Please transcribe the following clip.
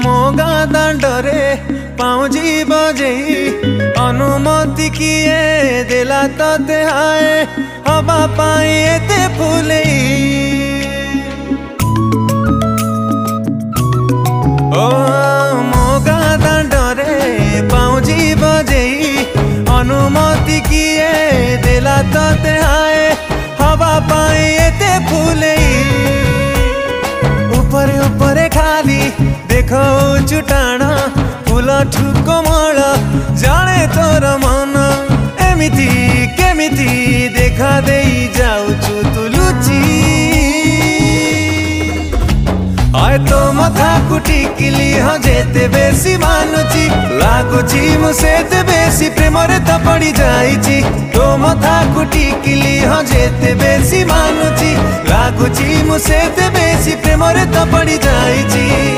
मो गाँ दाण्डरे पाउजी बजेई अनुमति किए देला तते हाय हवा पाई एते फुलेई ओ मो गाँ दाण्डरे पाउजी बजेई अनुमति किए देला तते हाय हवा पाई एते फुलेई उपरे उपरे खाली देखो चुटाण फूल ठुकमल जाने तोर मन एमिति केमिति देखा देई जाउछु तू लुची आय तो मथा कुटिकिली हाँ जेते बेसी मानुची लागुची मु सेते बेसी प्रेमरे त पड़ी जाइची तो मथा कुटिकिली हाँ जेते बेसी मानुची लागुची मु सेते बेसी प्रेमरे त पड़ी जाइची।